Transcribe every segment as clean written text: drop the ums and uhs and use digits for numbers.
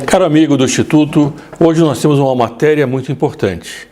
Caro amigo do Instituto, hoje nós temos uma matéria muito importante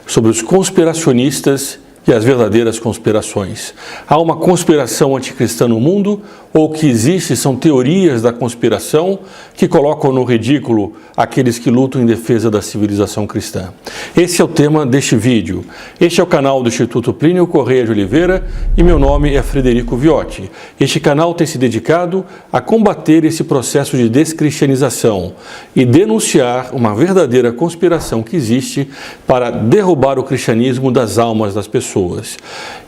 sobre os conspiracionistas e as verdadeiras conspirações. Há uma conspiração anticristã no mundo, ou o que existe são teorias da conspiração que colocam no ridículo aqueles que lutam em defesa da civilização cristã. Esse é o tema deste vídeo. Este é o canal do Instituto Plínio Correia de Oliveira e meu nome é Frederico Viotti. Este canal tem se dedicado a combater esse processo de descristianização e denunciar uma verdadeira conspiração que existe para derrubar o cristianismo das almas das pessoas.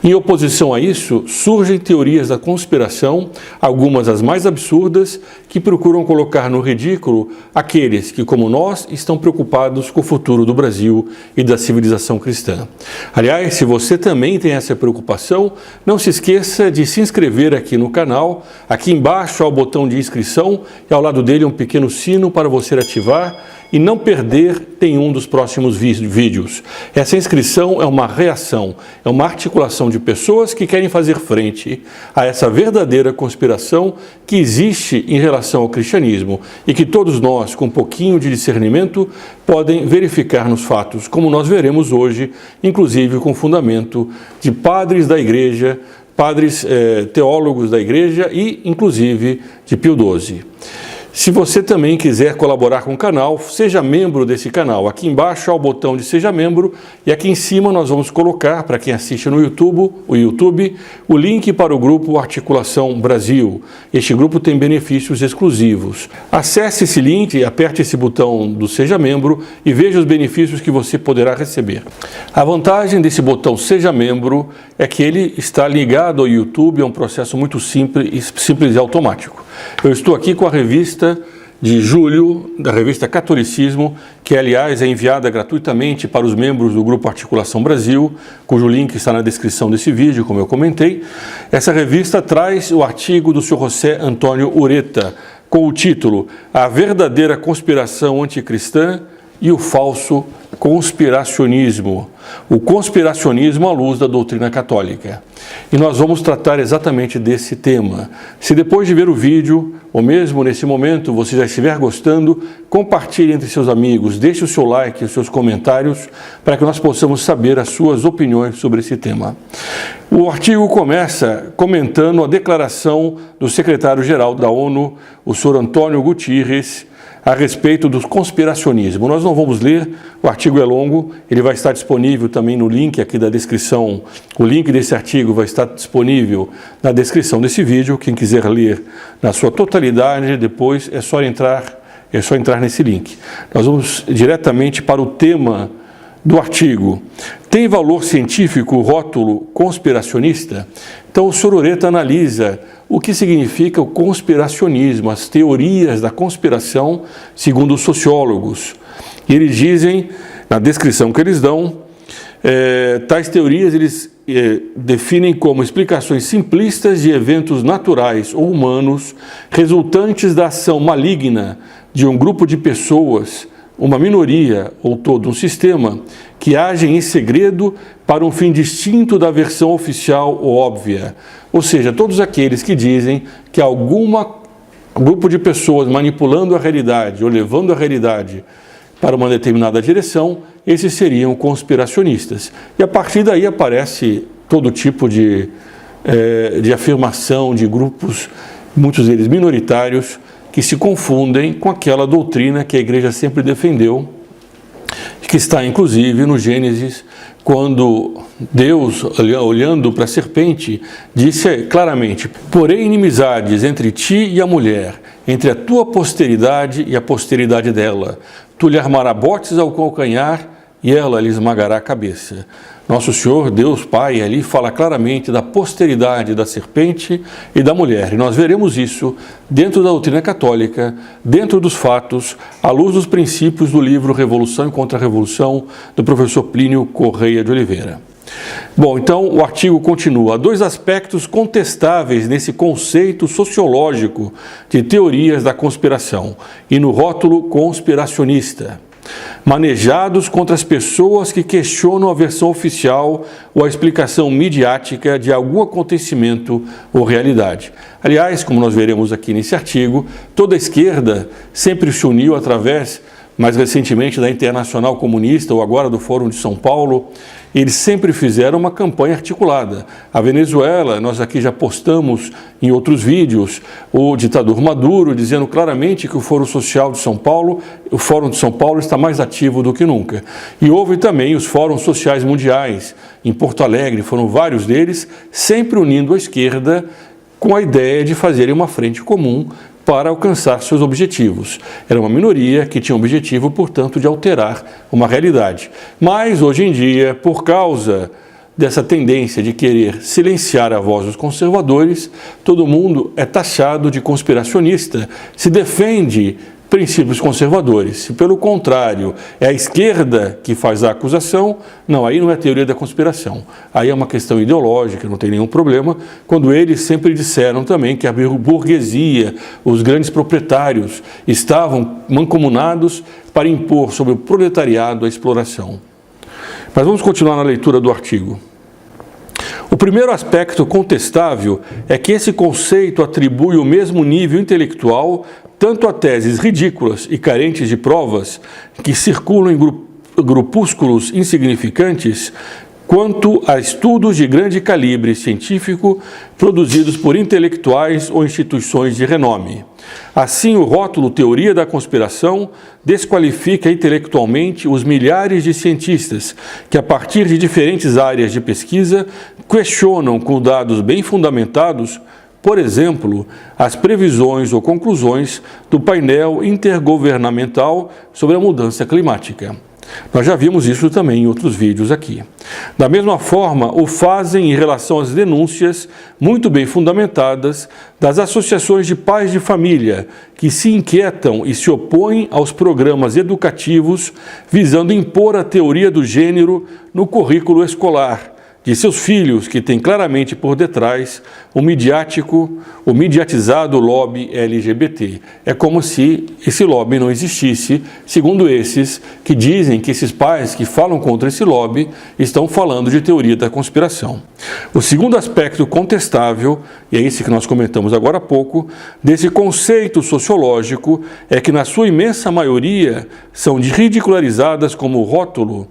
Em oposição a isso, surgem teorias da conspiração, algumas as mais absurdas, que procuram colocar no ridículo aqueles que, como nós, estão preocupados com o futuro do Brasil e da civilização cristã. Aliás, se você também tem essa preocupação, não se esqueça de se inscrever aqui no canal. Aqui embaixo há o botão de inscrição e ao lado dele um pequeno sino para você ativar e não perder nenhum dos próximos vídeos. Essa inscrição é uma reação, é uma articulação de pessoas que querem fazer frente a essa verdadeira conspiração que existe em relação ao cristianismo e que todos nós, com um pouquinho de discernimento, podem verificar nos fatos, como nós veremos hoje, inclusive com fundamento de padres da igreja, padres teólogos da igreja e, inclusive, de Pio XII. Se você também quiser colaborar com o canal, seja membro desse canal. Aqui embaixo há o botão de Seja Membro e aqui em cima nós vamos colocar, para quem assiste no YouTube, o link para o grupo Articulação Brasil. Este grupo tem benefícios exclusivos. Acesse esse link, aperte esse botão do Seja Membro e veja os benefícios que você poderá receber. A vantagem desse botão Seja Membro é que ele está ligado ao YouTube, é um processo muito simples e automático. Eu estou aqui com a revista de julho, da revista Catolicismo, que aliás é enviada gratuitamente para os membros do Grupo Articulação Brasil, cujo link está na descrição desse vídeo, como eu comentei. Essa revista traz o artigo do Sr. José Antônio Ureta, com o título A Verdadeira Conspiração Anticristã e o Falso Conspiracionismo. O conspiracionismo à luz da doutrina católica. E nós vamos tratar exatamente desse tema. Se depois de ver o vídeo, ou mesmo nesse momento, você já estiver gostando, compartilhe entre seus amigos, deixe o seu like e os seus comentários para que nós possamos saber as suas opiniões sobre esse tema. O artigo começa comentando a declaração do secretário-geral da ONU, o Sr. Antônio Guterres, a respeito do conspiracionismo. Nós não vamos ler, o artigo é longo, ele vai estar disponível também no link aqui da descrição. O link desse artigo vai estar disponível na descrição desse vídeo. Quem quiser ler na sua totalidade, depois é só entrar nesse link. Nós vamos diretamente para o tema do artigo. Tem valor científico o rótulo conspiracionista? Então o Sr. Ureta analisa o que significa o conspiracionismo, as teorias da conspiração, segundo os sociólogos. E eles dizem, na descrição que eles dão, tais teorias eles definem como explicações simplistas de eventos naturais ou humanos resultantes da ação maligna de um grupo de pessoas, uma minoria ou todo um sistema, que agem em segredo para um fim distinto da versão oficial ou óbvia. Ou seja, todos aqueles que dizem que algum grupo de pessoas manipulando a realidade ou levando a realidade para uma determinada direção, esses seriam conspiracionistas. E a partir daí aparece todo tipo de afirmação de grupos, muitos deles minoritários, que se confundem com aquela doutrina que a igreja sempre defendeu, que está inclusive no Gênesis, quando Deus, olhando para a serpente, disse claramente: porém inimizades entre ti e a mulher, entre a tua posteridade e a posteridade dela. Tu lhe armarás botes ao calcanhar e ela lhe esmagará a cabeça. Nosso Senhor, Deus Pai, ali fala claramente da posteridade da serpente e da mulher. E nós veremos isso dentro da doutrina católica, dentro dos fatos, à luz dos princípios do livro Revolução e Contra-Revolução, do professor Plínio Correia de Oliveira. Bom, então o artigo continua. Há dois aspectos contestáveis nesse conceito sociológico de teorias da conspiração e no rótulo conspiracionista. manejados contra as pessoas que questionam a versão oficial ou a explicação midiática de algum acontecimento ou realidade. Aliás, como nós veremos aqui nesse artigo, toda a esquerda sempre se uniu através, mais recentemente, da Internacional Comunista ou agora do Fórum de São Paulo. Eles sempre fizeram uma campanha articulada. A Venezuela, nós aqui já postamos em outros vídeos, o ditador Maduro dizendo claramente que o Fórum Social de São Paulo, o Fórum de São Paulo está mais ativo do que nunca. E houve também os Fóruns Sociais Mundiais, em Porto Alegre, foram vários deles, sempre unindo a esquerda com a ideia de fazerem uma frente comum para alcançar seus objetivos. Era uma minoria que tinha o objetivo, portanto, de alterar uma realidade. Mas, hoje em dia, por causa dessa tendência de querer silenciar a voz dos conservadores, todo mundo é taxado de conspiracionista, se defende princípios conservadores. Se, pelo contrário, é a esquerda que faz a acusação, não, aí não é teoria da conspiração. Aí é uma questão ideológica, não tem nenhum problema, quando eles sempre disseram também que a burguesia, os grandes proprietários, estavam mancomunados para impor sobre o proletariado a exploração. Mas vamos continuar na leitura do artigo. O primeiro aspecto contestável é que esse conceito atribui o mesmo nível intelectual tanto a teses ridículas e carentes de provas que circulam em grupúsculos insignificantes, quanto a estudos de grande calibre científico produzidos por intelectuais ou instituições de renome. Assim, o rótulo Teoria da Conspiração desqualifica intelectualmente os milhares de cientistas que, a partir de diferentes áreas de pesquisa, questionam com dados bem fundamentados, por exemplo, as previsões ou conclusões do painel intergovernamental sobre a mudança climática. Nós já vimos isso também em outros vídeos aqui. Da mesma forma, o fazem em relação às denúncias muito bem fundamentadas das associações de pais de família que se inquietam e se opõem aos programas educativos visando impor a teoria do gênero no currículo escolar de seus filhos, que tem claramente por detrás o mediatizado lobby LGBT. É como se esse lobby não existisse, segundo esses que dizem que esses pais que falam contra esse lobby estão falando de teoria da conspiração. O segundo aspecto contestável, e é esse que nós comentamos agora há pouco, desse conceito sociológico é que, na sua imensa maioria, são ridicularizadas com o rótulo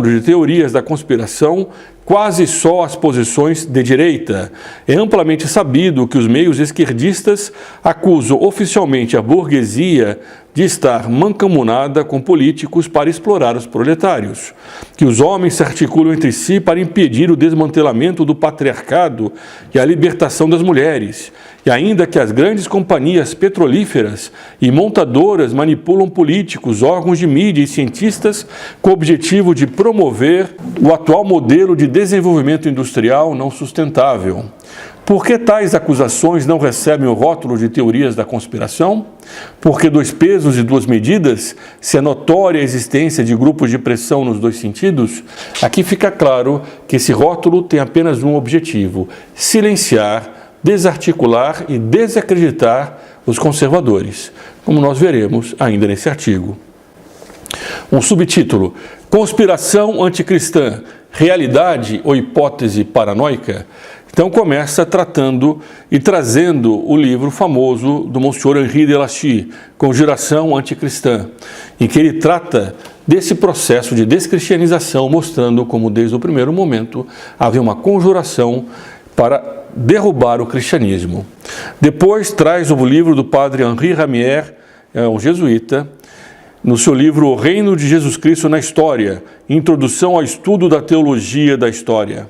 de teorias da conspiração quase só as posições de direita. É amplamente sabido que os meios esquerdistas acusam oficialmente a burguesia de estar mancomunada com políticos para explorar os proletários, que os homens se articulam entre si para impedir o desmantelamento do patriarcado e a libertação das mulheres, e ainda que as grandes companhias petrolíferas e montadoras manipulam políticos, órgãos de mídia e cientistas com o objetivo de promover o atual modelo de desenvolvimento industrial não sustentável. Por que tais acusações não recebem o rótulo de teorias da conspiração? Porque dois pesos e duas medidas, se é notória a existência de grupos de pressão nos dois sentidos, aqui fica claro que esse rótulo tem apenas um objetivo: silenciar, desarticular e desacreditar os conservadores, como nós veremos ainda nesse artigo. Um subtítulo: Conspiração anticristã, realidade ou hipótese paranoica? Então começa tratando e trazendo o livro famoso do Monsieur Henri de Lachey, Conjuração Anticristã, em que ele trata desse processo de descristianização, mostrando como desde o primeiro momento havia uma conjuração para derrubar o cristianismo. Depois traz o livro do padre Henri Ramier, um jesuíta, no seu livro O Reino de Jesus Cristo na História, Introdução ao Estudo da Teologia da História.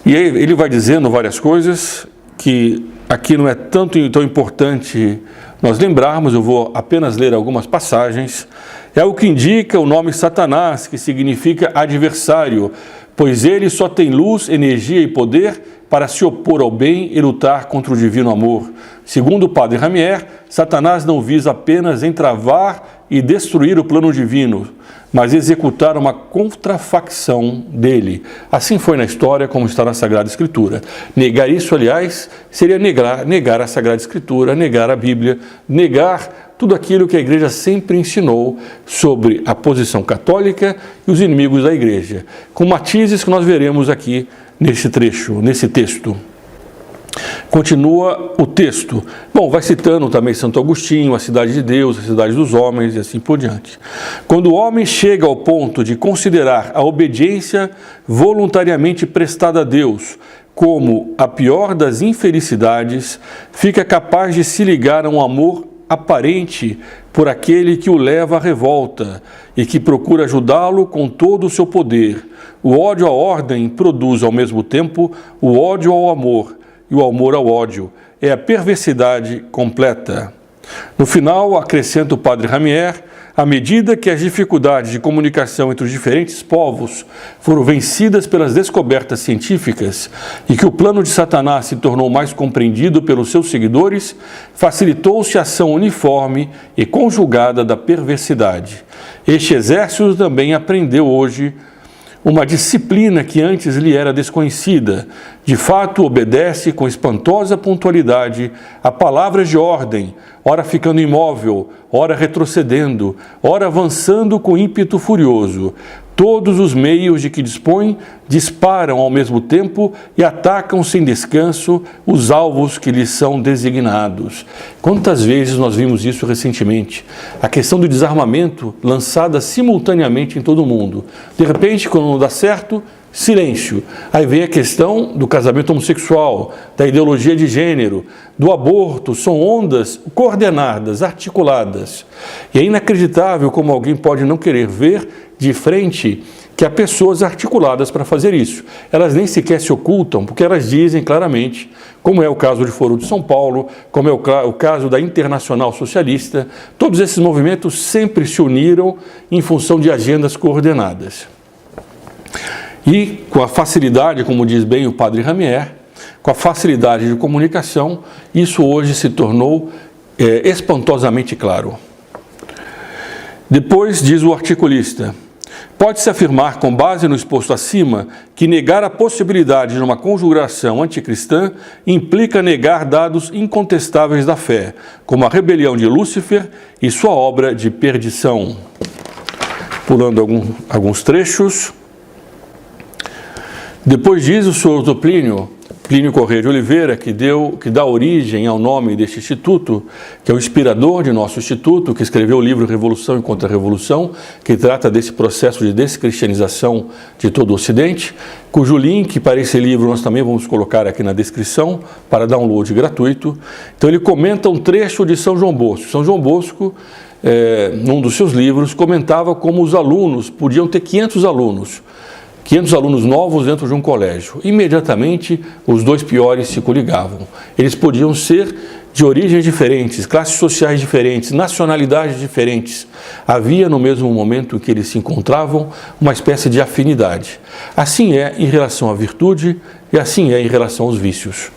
E aí ele vai dizendo várias coisas que aqui não é tão importante nós lembrarmos, eu vou apenas ler algumas passagens. É o que indica o nome Satanás, que significa adversário, pois ele só tem luz, energia e poder para se opor ao bem e lutar contra o divino amor. Segundo o padre Ramier, Satanás não visa apenas entravar e destruir o plano divino, mas executar uma contrafacção dele. Assim foi na história, como está na Sagrada Escritura. Negar isso, aliás, seria negar a Sagrada Escritura, negar a Bíblia, negar tudo aquilo que a Igreja sempre ensinou sobre a posição católica e os inimigos da Igreja, com matizes que nós veremos aqui nesse trecho, nesse texto. Continua o texto. Bom, vai citando também Santo Agostinho, a cidade de Deus, a cidade dos homens e assim por diante. Quando o homem chega ao ponto de considerar a obediência voluntariamente prestada a Deus como a pior das infelicidades, fica capaz de se ligar a um amor aparente por aquele que o leva à revolta e que procura ajudá-lo com todo o seu poder. O ódio à ordem produz ao mesmo tempo o ódio ao amor, e o amor ao ódio. É a perversidade completa. No final, acrescenta o padre Ramier, à medida que as dificuldades de comunicação entre os diferentes povos foram vencidas pelas descobertas científicas e que o plano de Satanás se tornou mais compreendido pelos seus seguidores, facilitou-se a ação uniforme e conjugada da perversidade. Este exército também aprendeu hoje uma disciplina que antes lhe era desconhecida. De fato, obedece com espantosa pontualidade a palavras de ordem, ora ficando imóvel, ora retrocedendo, ora avançando com ímpeto furioso. Todos os meios de que dispõe disparam ao mesmo tempo e atacam sem descanso os alvos que lhes são designados. Quantas vezes nós vimos isso recentemente? A questão do desarmamento lançada simultaneamente em todo o mundo. De repente, quando não dá certo, silêncio. Aí vem a questão do casamento homossexual, da ideologia de gênero, do aborto. São ondas coordenadas, articuladas. E é inacreditável como alguém pode não querer ver de frente que há pessoas articuladas para fazer isso. Elas nem sequer se ocultam, porque elas dizem claramente, como é o caso de Foro de São Paulo, como é o caso da Internacional Socialista, todos esses movimentos sempre se uniram em função de agendas coordenadas. E com a facilidade, como diz bem o padre Ramier, com a facilidade de comunicação, isso hoje se tornou espantosamente claro. Depois diz o articulista: pode-se afirmar, com base no exposto acima, que negar a possibilidade de uma conjuração anticristã implica negar dados incontestáveis da fé, como a rebelião de Lúcifer e sua obra de perdição. Pulando alguns trechos. Depois diz o senhor do Plínio Corrêa de Oliveira, que dá origem ao nome deste instituto, que é o inspirador de nosso instituto, que escreveu o livro Revolução e Contra-Revolução, que trata desse processo de descristianização de todo o Ocidente, cujo link para esse livro nós também vamos colocar aqui na descrição, para download gratuito. Então ele comenta um trecho de São João Bosco. São João Bosco, num dos seus livros, comentava como os alunos podiam ter 500 alunos novos dentro de um colégio. Imediatamente, os dois piores se coligavam. Eles podiam ser de origens diferentes, classes sociais diferentes, nacionalidades diferentes. Havia, no mesmo momento em que eles se encontravam, uma espécie de afinidade. Assim é em relação à virtude e assim é em relação aos vícios.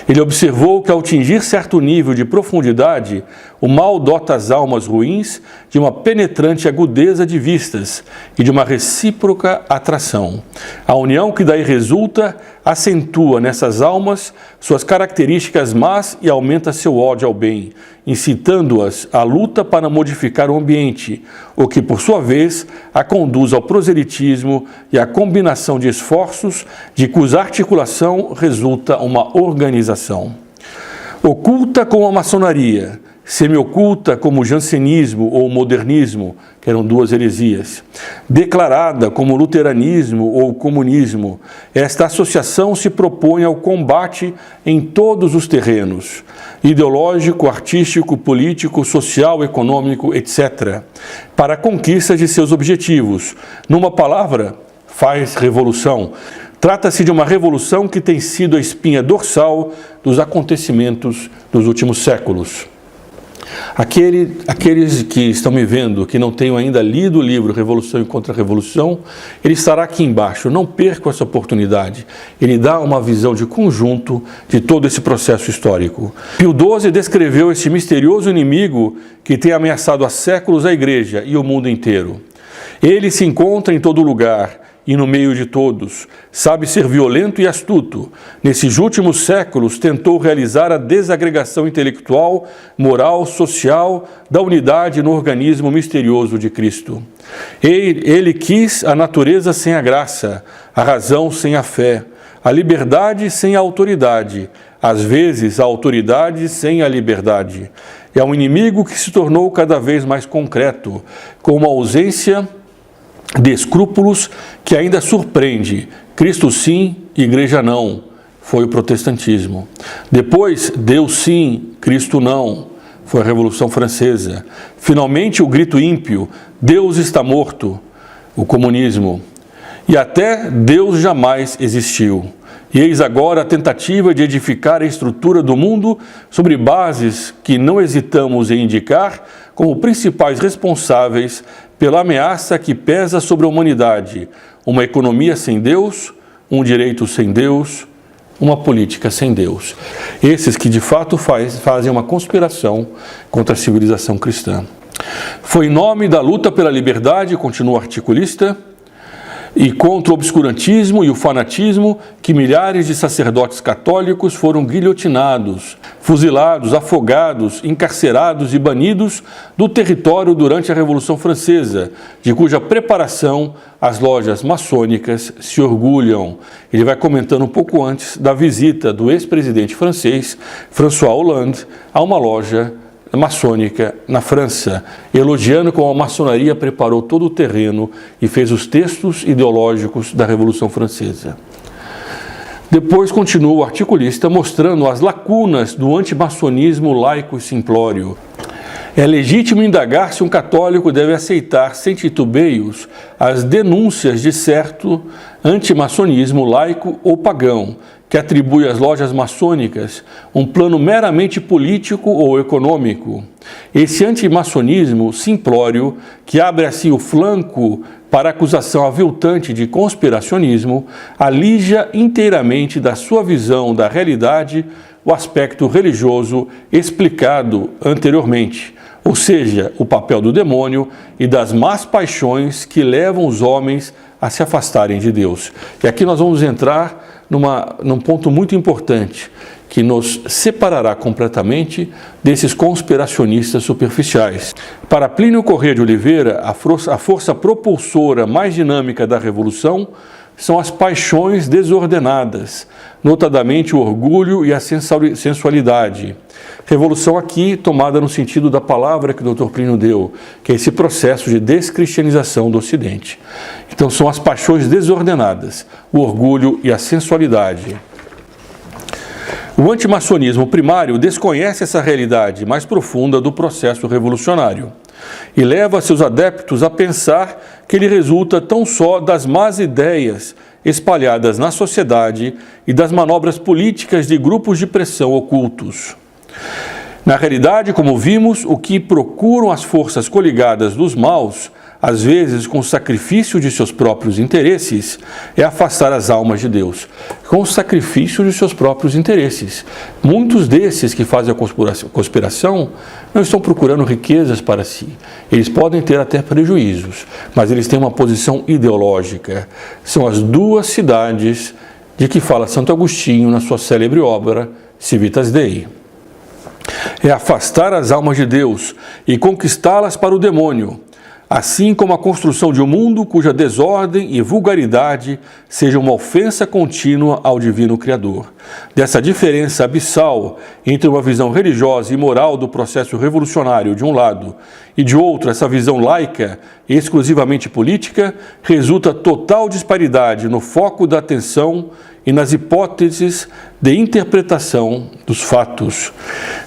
Ele observou que, ao atingir certo nível de profundidade, o mal dota as almas ruins de uma penetrante agudeza de vistas e de uma recíproca atração. A união que daí resulta acentua nessas almas suas características más e aumenta seu ódio ao bem, incitando-as à luta para modificar o ambiente, o que, por sua vez, a conduz ao proselitismo e à combinação de esforços de cuja articulação resulta uma organização. Oculta como a maçonaria, semi-oculta como o jansenismo ou o modernismo, que eram duas heresias, declarada como o luteranismo ou o comunismo, esta associação se propõe ao combate em todos os terrenos, ideológico, artístico, político, social, econômico, etc., para a conquista de seus objetivos. Numa palavra, faz revolução. Trata-se de uma revolução que tem sido a espinha dorsal dos acontecimentos dos últimos séculos. Aqueles que estão me vendo, que não tenham ainda lido o livro Revolução e Contra-Revolução, ele estará aqui embaixo. Não percam essa oportunidade. Ele dá uma visão de conjunto de todo esse processo histórico. Pio XII descreveu esse misterioso inimigo que tem ameaçado há séculos a Igreja e o mundo inteiro. Ele se encontra em todo lugar e no meio de todos. Sabe ser violento e astuto. Nesses últimos séculos, tentou realizar a desagregação intelectual, moral, social, da unidade no organismo misterioso de Cristo. Ele quis a natureza sem a graça, a razão sem a fé, a liberdade sem a autoridade, às vezes a autoridade sem a liberdade. É um inimigo que se tornou cada vez mais concreto, com uma ausência de escrúpulos que ainda surpreende. Cristo sim, Igreja não, foi o protestantismo. Depois, Deus sim, Cristo não, foi a Revolução Francesa. Finalmente, o grito ímpio, Deus está morto, o comunismo. E até Deus jamais existiu. E eis agora a tentativa de edificar a estrutura do mundo sobre bases que não hesitamos em indicar como principais responsáveis pela ameaça que pesa sobre a humanidade: uma economia sem Deus, um direito sem Deus, uma política sem Deus. Esses que de fato fazem uma conspiração contra a civilização cristã. Foi em nome da luta pela liberdade, continua o articulista, e contra o obscurantismo e o fanatismo que milhares de sacerdotes católicos foram guilhotinados, fuzilados, afogados, encarcerados e banidos do território durante a Revolução Francesa, de cuja preparação as lojas maçônicas se orgulham. Ele vai comentando um pouco antes da visita do ex-presidente francês, François Hollande, a uma loja maçônica na França, elogiando como a maçonaria preparou todo o terreno e fez os textos ideológicos da Revolução Francesa. Depois continua o articulista mostrando as lacunas do antimaçonismo laico e simplório. É legítimo indagar se um católico deve aceitar sem titubeios as denúncias de certo antimaçonismo laico ou pagão, que atribui às lojas maçônicas um plano meramente político ou econômico. Esse antimaçonismo simplório, que abre assim o flanco para a acusação aviltante de conspiracionismo, alija inteiramente da sua visão da realidade o aspecto religioso explicado anteriormente, ou seja, o papel do demônio e das más paixões que levam os homens a se afastarem de Deus. E aqui nós vamos entrar num ponto muito importante, que nos separará completamente desses conspiracionistas superficiais. Para Plínio Corrêa de Oliveira, a força propulsora mais dinâmica da Revolução são as paixões desordenadas, notadamente o orgulho e a sensualidade. Revolução aqui tomada no sentido da palavra que o Dr. Plínio deu, que é esse processo de descristianização do Ocidente. Então são as paixões desordenadas, o orgulho e a sensualidade. O antimaçonismo primário desconhece essa realidade mais profunda do processo revolucionário e leva seus adeptos a pensar que ele resulta tão só das más ideias espalhadas na sociedade e das manobras políticas de grupos de pressão ocultos. Na realidade, como vimos, o que procuram as forças coligadas dos maus, às vezes com o sacrifício de seus próprios interesses, é afastar as almas de Deus. Com o sacrifício de seus próprios interesses. Muitos desses que fazem a conspiração não estão procurando riquezas para si. Eles podem ter até prejuízos, mas eles têm uma posição ideológica. São as duas cidades de que fala Santo Agostinho na sua célebre obra Civitas Dei. É afastar as almas de Deus e conquistá-las para o demônio, assim como a construção de um mundo cuja desordem e vulgaridade seja uma ofensa contínua ao divino Criador. Dessa diferença abissal entre uma visão religiosa e moral do processo revolucionário de um lado e de outro essa visão laica e exclusivamente política, resulta total disparidade no foco da atenção e nas hipóteses de interpretação dos fatos.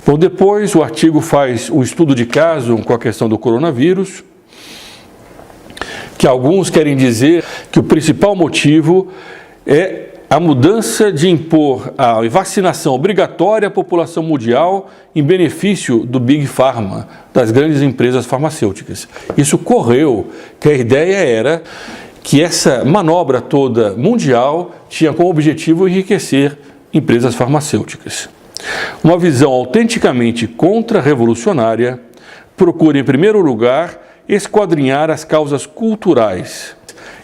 Bom, depois o artigo faz um estudo de caso com a questão do coronavírus, que alguns querem dizer que o principal motivo é a mudança de impor a vacinação obrigatória à população mundial em benefício do Big Pharma, das grandes empresas farmacêuticas. Isso correu, que a ideia era que essa manobra toda mundial tinha como objetivo enriquecer empresas farmacêuticas. Uma visão autenticamente contra-revolucionária procura, em primeiro lugar, esquadrinhar as causas culturais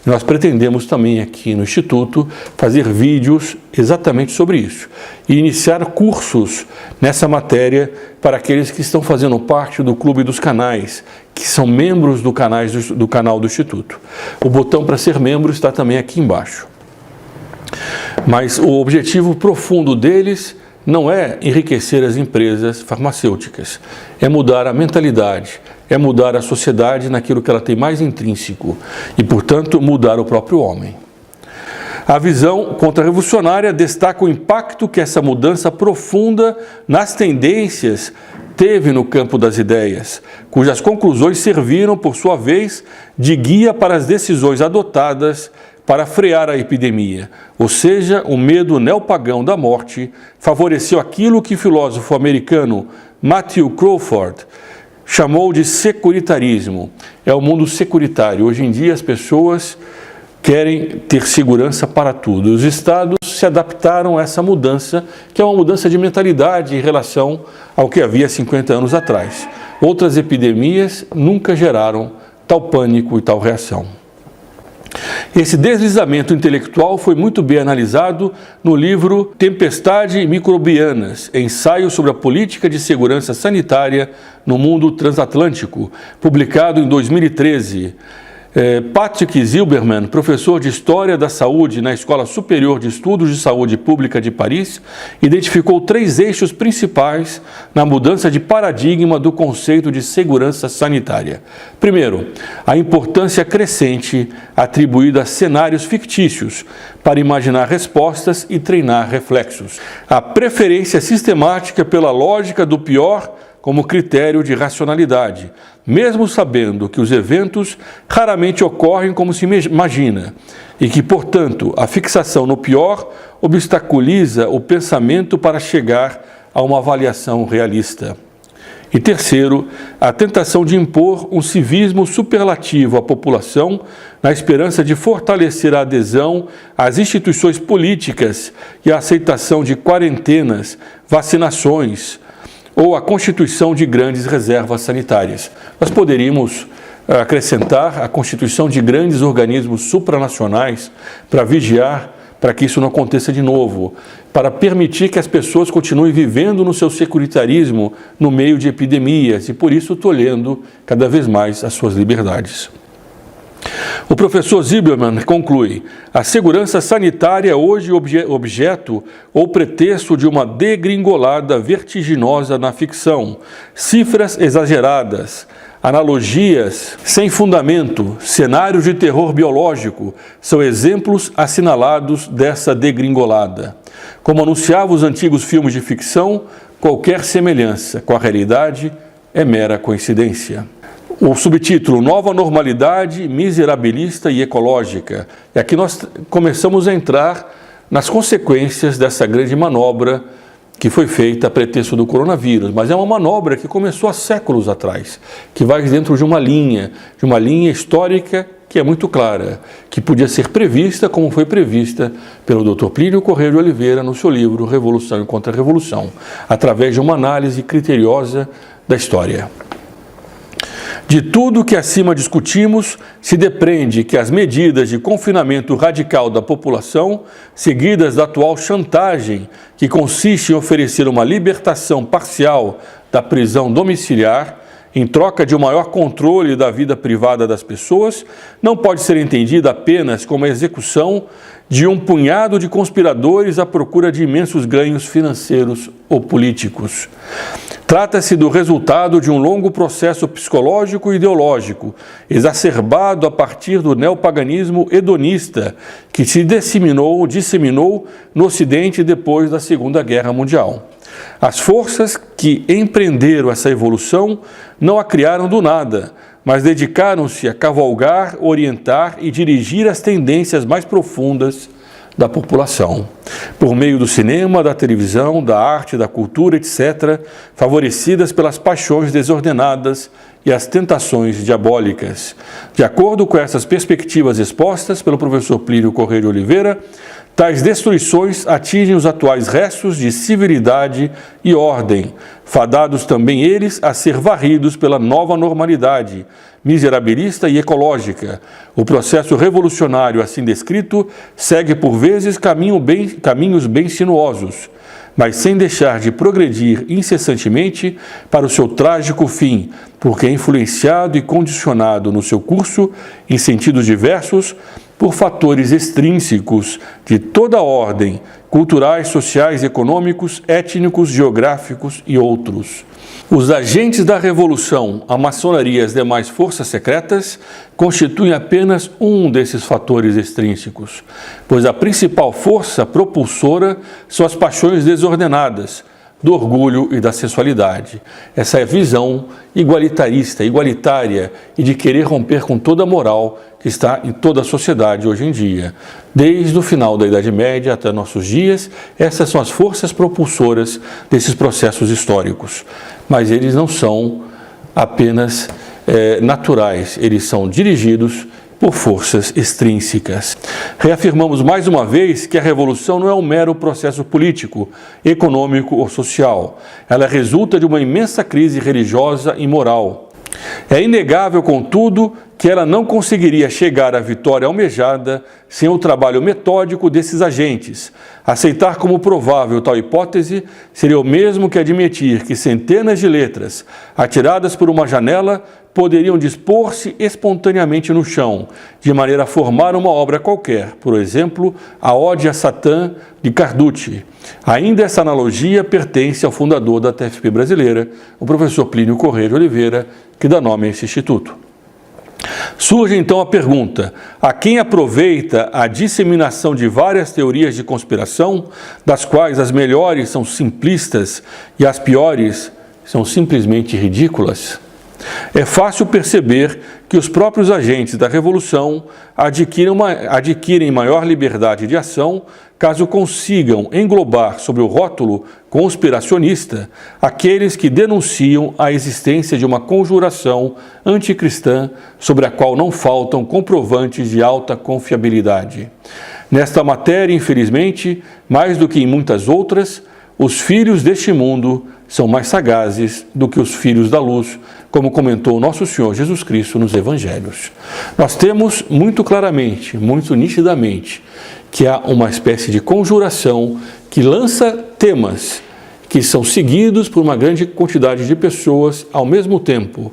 E nós pretendemos também aqui no Instituto fazer vídeos exatamente sobre isso e iniciar cursos nessa matéria para aqueles que estão fazendo parte do Clube dos Canais, que são membros do canal do Instituto. O botão para ser membro está também aqui embaixo. Mas o objetivo profundo deles não é enriquecer as empresas farmacêuticas, é mudar a mentalidade, é mudar a sociedade naquilo que ela tem mais intrínseco e, portanto, mudar o próprio homem. A visão contra-revolucionária destaca o impacto que essa mudança profunda nas tendências teve no campo das ideias, cujas conclusões serviram, por sua vez, de guia para as decisões adotadas para frear a epidemia, ou seja, o medo neopagão da morte favoreceu aquilo que o filósofo americano Matthew Crawford chamou de securitarismo. É o mundo securitário. Hoje em dia as pessoas querem ter segurança para tudo. Os estados se adaptaram a essa mudança, que é uma mudança de mentalidade em relação ao que havia 50 anos atrás. Outras epidemias nunca geraram tal pânico e tal reação. Esse deslizamento intelectual foi muito bem analisado no livro Tempestade Microbianas, ensaio sobre a política de segurança sanitária no mundo transatlântico, publicado em 2013. Patrick Zilberman, professor de História da Saúde na Escola Superior de Estudos de Saúde Pública de Paris, identificou 3 eixos principais na mudança de paradigma do conceito de segurança sanitária. Primeiro, a importância crescente atribuída a cenários fictícios para imaginar respostas e treinar reflexos. A preferência sistemática pela lógica do pior como critério de racionalidade, mesmo sabendo que os eventos raramente ocorrem como se imagina e que, portanto, a fixação no pior obstaculiza o pensamento para chegar a uma avaliação realista. E terceiro, a tentação de impor um civismo superlativo à população na esperança de fortalecer a adesão às instituições políticas e a aceitação de quarentenas, vacinações, ou a constituição de grandes reservas sanitárias. Nós poderíamos acrescentar a constituição de grandes organismos supranacionais para vigiar, para que isso não aconteça de novo, para permitir que as pessoas continuem vivendo no seu securitarismo no meio de epidemias e, por isso, tolhendo cada vez mais as suas liberdades. O professor Zilberman conclui: a segurança sanitária é hoje objeto ou pretexto de uma degringolada vertiginosa na ficção, cifras exageradas, analogias sem fundamento, cenários de terror biológico são exemplos assinalados dessa degringolada. Como anunciavam os antigos filmes de ficção, qualquer semelhança com a realidade é mera coincidência. O subtítulo, Nova Normalidade Miserabilista e Ecológica. E aqui nós começamos a entrar nas consequências dessa grande manobra que foi feita a pretexto do coronavírus. Mas é uma manobra que começou há séculos atrás, que vai dentro de uma linha histórica que é muito clara, que podia ser prevista como foi prevista pelo Dr. Plínio Corrêa de Oliveira no seu livro Revolução e Contra-Revolução, através de uma análise criteriosa da história. De tudo que acima discutimos, se depreende que as medidas de confinamento radical da população, seguidas da atual chantagem, que consiste em oferecer uma libertação parcial da prisão domiciliar, em troca de um maior controle da vida privada das pessoas, não pode ser entendida apenas como a execução de um punhado de conspiradores à procura de imensos ganhos financeiros ou políticos. Trata-se do resultado de um longo processo psicológico e ideológico, exacerbado a partir do neopaganismo hedonista, que se disseminou no Ocidente depois da Segunda Guerra Mundial. As forças que empreenderam essa evolução não a criaram do nada, mas dedicaram-se a cavalgar, orientar e dirigir as tendências mais profundas da população, por meio do cinema, da televisão, da arte, da cultura, etc., favorecidas pelas paixões desordenadas e as tentações diabólicas. De acordo com essas perspectivas expostas pelo professor Plínio Corrêa de Oliveira, Tais destruições atingem os atuais restos de civilidade e ordem, fadados também eles a ser varridos pela nova normalidade, miserabilista e ecológica. O processo revolucionário assim descrito segue por vezes caminhos bem sinuosos, mas sem deixar de progredir incessantemente para o seu trágico fim, porque é influenciado e condicionado no seu curso, em sentidos diversos, por fatores extrínsecos de toda a ordem, culturais, sociais, econômicos, étnicos, geográficos e outros. Os agentes da Revolução, a maçonaria e as demais forças secretas constituem apenas um desses fatores extrínsecos, pois a principal força propulsora são as paixões desordenadas, do orgulho e da sensualidade. Essa é a visão igualitária e de querer romper com toda a moral que está em toda a sociedade hoje em dia. Desde o final da Idade Média até nossos dias, essas são as forças propulsoras desses processos históricos. Mas eles não são apenas naturais, eles são dirigidos por forças extrínsecas. Reafirmamos mais uma vez que a revolução não é um mero processo político, econômico ou social. Ela resulta de uma imensa crise religiosa e moral. É inegável, contudo, que ela não conseguiria chegar à vitória almejada sem o trabalho metódico desses agentes. Aceitar como provável tal hipótese seria o mesmo que admitir que centenas de letras, atiradas por uma janela, poderiam dispor-se espontaneamente no chão, de maneira a formar uma obra qualquer, por exemplo, a Ode a Satã de Carducci. Ainda essa analogia pertence ao fundador da TFP brasileira, o professor Plínio Corrêa de Oliveira, que dá nome a esse instituto. Surge então a pergunta: a quem aproveita a disseminação de várias teorias de conspiração, das quais as melhores são simplistas e as piores são simplesmente ridículas? É fácil perceber que os próprios agentes da Revolução adquirem maior liberdade de ação caso consigam englobar sob o rótulo conspiracionista aqueles que denunciam a existência de uma conjuração anticristã sobre a qual não faltam comprovantes de alta confiabilidade. Nesta matéria, infelizmente, mais do que em muitas outras, os filhos deste mundo são mais sagazes do que os filhos da luz, como comentou nosso Senhor Jesus Cristo nos Evangelhos. Nós temos muito claramente, muito nitidamente, que há uma espécie de conjuração que lança temas que são seguidos por uma grande quantidade de pessoas ao mesmo tempo,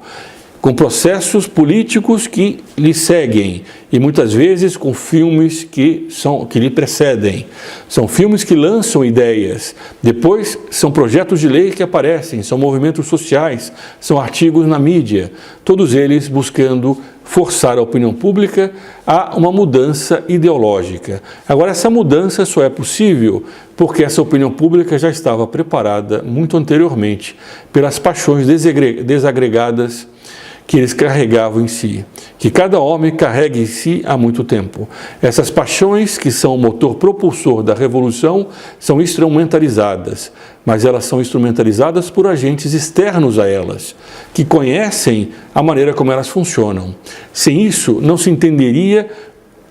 com processos políticos que lhe seguem e muitas vezes com filmes que lhe precedem. São filmes que lançam ideias, depois são projetos de lei que aparecem, são movimentos sociais, são artigos na mídia, todos eles buscando forçar a opinião pública a uma mudança ideológica. Agora, essa mudança só é possível porque essa opinião pública já estava preparada muito anteriormente pelas paixões desagregadas que eles carregavam em si, que cada homem carrega em si há muito tempo. Essas paixões, que são o motor propulsor da revolução, são instrumentalizadas, mas elas são instrumentalizadas por agentes externos a elas, que conhecem a maneira como elas funcionam. Sem isso, não se entenderia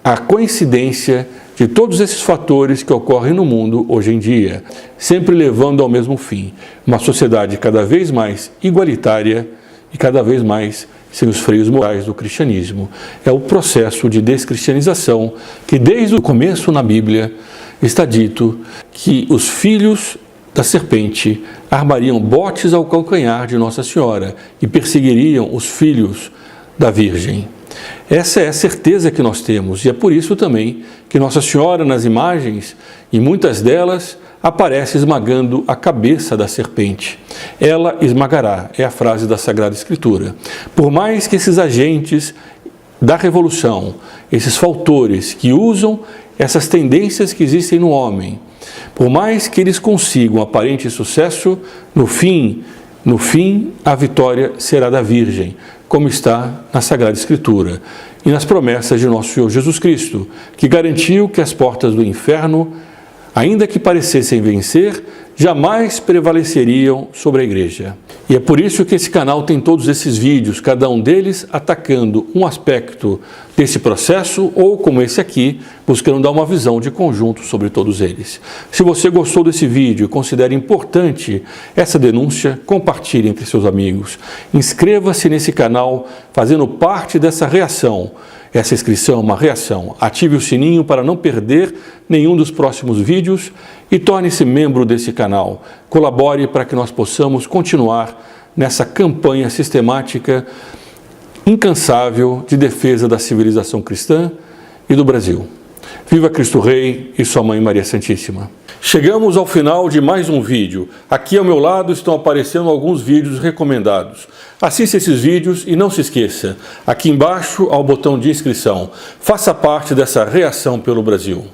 a coincidência de todos esses fatores que ocorrem no mundo hoje em dia, sempre levando ao mesmo fim, uma sociedade cada vez mais igualitária e cada vez mais sem os freios morais do cristianismo. É o processo de descristianização que desde o começo na Bíblia está dito que os filhos da serpente armariam botes ao calcanhar de Nossa Senhora e perseguiriam os filhos da Virgem. Essa é a certeza que nós temos e é por isso também que Nossa Senhora nas imagens, em muitas delas, aparece esmagando a cabeça da serpente. Ela esmagará, é a frase da Sagrada Escritura. Por mais que esses agentes da revolução, esses fautores que usam essas tendências que existem no homem, por mais que eles consigam aparente sucesso, no fim, a vitória será da Virgem, como está na Sagrada Escritura e nas promessas de nosso Senhor Jesus Cristo, que garantiu que as portas do inferno, ainda que parecessem vencer, jamais prevaleceriam sobre a Igreja. E é por isso que esse canal tem todos esses vídeos, cada um deles atacando um aspecto desse processo ou, como esse aqui, buscando dar uma visão de conjunto sobre todos eles. Se você gostou desse vídeo e considera importante essa denúncia, compartilhe entre seus amigos. Inscreva-se nesse canal fazendo parte dessa reação. Essa inscrição é uma reação. Ative o sininho para não perder nenhum dos próximos vídeos e torne-se membro desse canal. Colabore para que nós possamos continuar nessa campanha sistemática, incansável de defesa da civilização cristã e do Brasil. Viva Cristo Rei e sua Mãe Maria Santíssima. Chegamos ao final de mais um vídeo. Aqui ao meu lado estão aparecendo alguns vídeos recomendados. Assista esses vídeos e não se esqueça, aqui embaixo há o botão de inscrição. Faça parte dessa reação pelo Brasil.